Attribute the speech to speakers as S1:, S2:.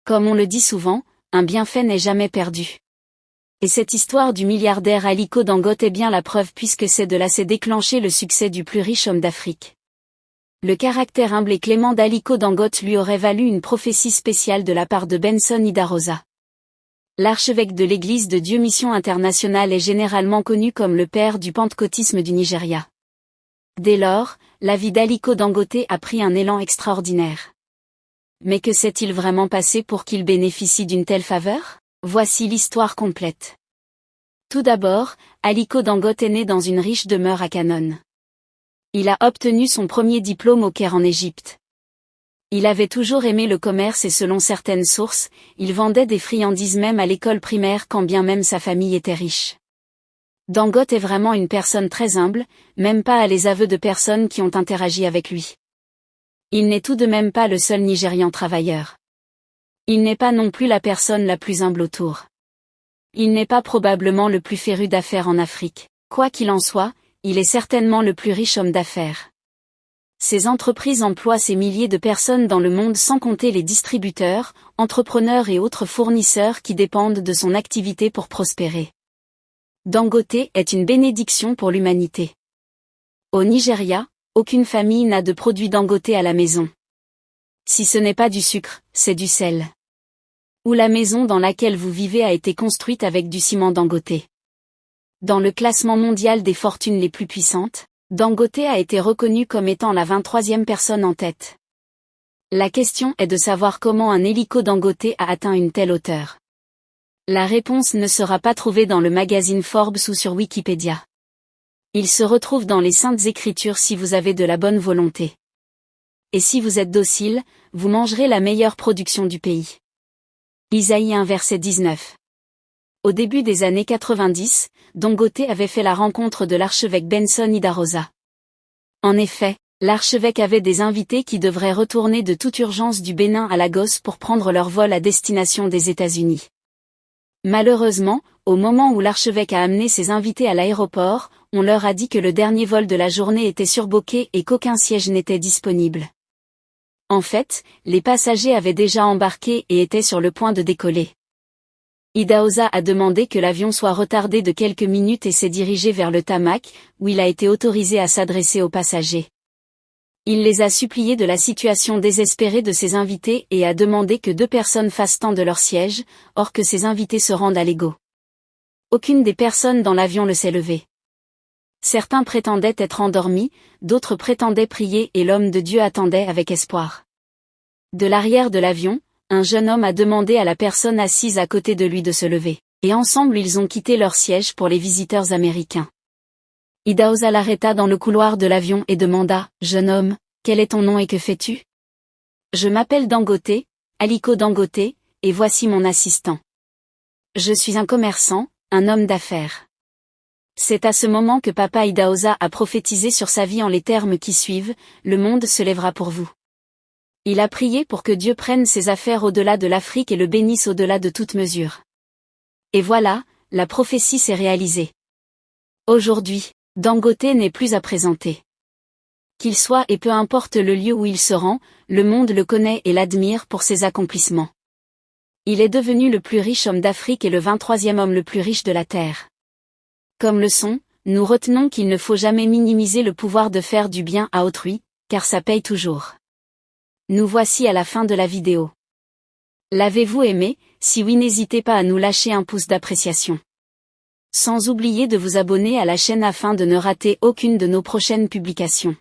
S1: Comme on le dit souvent, un bienfait n'est jamais perdu. Et cette histoire du milliardaire Aliko Dangote est bien la preuve puisque c'est de là s'est déclenché le succès du plus riche homme d'Afrique. Le caractère humble et clément d'Aliko Dangote lui aurait valu une prophétie spéciale de la part de Benson Idahosa. L'archevêque de l'Église de Dieu Mission Internationale est généralement connu comme le père du pentecôtisme du Nigeria. Dès lors, la vie d'Aliko Dangote a pris un élan extraordinaire. Mais que s'est-il vraiment passé pour qu'il bénéficie d'une telle faveur? Voici l'histoire complète. Tout d'abord, Aliko Dangote est né dans une riche demeure à Canone. Il a obtenu son premier diplôme au Caire en Égypte. Il avait toujours aimé le commerce et selon certaines sources, il vendait des friandises même à l'école primaire quand bien même sa famille était riche. Dangote est vraiment une personne très humble, même pas à les aveux de personnes qui ont interagi avec lui. Il n'est tout de même pas le seul Nigérian travailleur. Il n'est pas non plus la personne la plus humble autour. Il n'est pas probablement le plus féru d'affaires en Afrique. Quoi qu'il en soit, il est certainement le plus riche homme d'affaires. Ses entreprises emploient ces milliers de personnes dans le monde sans compter les distributeurs, entrepreneurs et autres fournisseurs qui dépendent de son activité pour prospérer. Dangote est une bénédiction pour l'humanité. Au Nigeria, aucune famille n'a de produits Dangote à la maison. Si ce n'est pas du sucre, c'est du sel. Ou la maison dans laquelle vous vivez a été construite avec du ciment Dangote. Dans le classement mondial des fortunes les plus puissantes, Dangote a été reconnu comme étant la 23e personne en tête. La question est de savoir comment un Aliko Dangote a atteint une telle hauteur. La réponse ne sera pas trouvée dans le magazine Forbes ou sur Wikipédia. Il se retrouve dans les Saintes Écritures si vous avez de la bonne volonté. Et si vous êtes docile, vous mangerez la meilleure production du pays. Isaïe 1 verset 19. Au début des années 90, Dangote avait fait la rencontre de l'archevêque Benson Idahosa. En effet, l'archevêque avait des invités qui devraient retourner de toute urgence du Bénin à Lagos pour prendre leur vol à destination des États-Unis. Malheureusement, au moment où l'archevêque a amené ses invités à l'aéroport, on leur a dit que le dernier vol de la journée était surbooké et qu'aucun siège n'était disponible. En fait, les passagers avaient déjà embarqué et étaient sur le point de décoller. Idahosa a demandé que l'avion soit retardé de quelques minutes et s'est dirigé vers le tarmac, où il a été autorisé à s'adresser aux passagers. Il les a suppliés de la situation désespérée de ses invités et a demandé que 2 personnes fassent tant de leur siège, or que ses invités se rendent à l'ego. Aucune des personnes dans l'avion ne s'est levée. Certains prétendaient être endormis, d'autres prétendaient prier et l'homme de Dieu attendait avec espoir. De l'arrière de l'avion, un jeune homme a demandé à la personne assise à côté de lui de se lever, et ensemble ils ont quitté leur siège pour les visiteurs américains. Idahosa l'arrêta dans le couloir de l'avion et demanda, « Jeune homme, quel est ton nom et que fais-tu » ? « Je m'appelle Dangote, Aliko Dangote, et voici mon assistant. Je suis un commerçant, un homme d'affaires. » C'est à ce moment que Papa Idahosa a prophétisé sur sa vie en les termes qui suivent, « Le monde se lèvera pour vous. » Il a prié pour que Dieu prenne ses affaires au-delà de l'Afrique et le bénisse au-delà de toute mesure. Et voilà, la prophétie s'est réalisée. Aujourd'hui, Dangote n'est plus à présenter. Qu'il soit et peu importe le lieu où il se rend, le monde le connaît et l'admire pour ses accomplissements. Il est devenu le plus riche homme d'Afrique et le 23e homme le plus riche de la Terre. Comme leçon, nous retenons qu'il ne faut jamais minimiser le pouvoir de faire du bien à autrui, car ça paye toujours. Nous voici à la fin de la vidéo. L'avez-vous aimé? Si oui, n'hésitez pas à nous lâcher un pouce d'appréciation. Sans oublier de vous abonner à la chaîne afin de ne rater aucune de nos prochaines publications.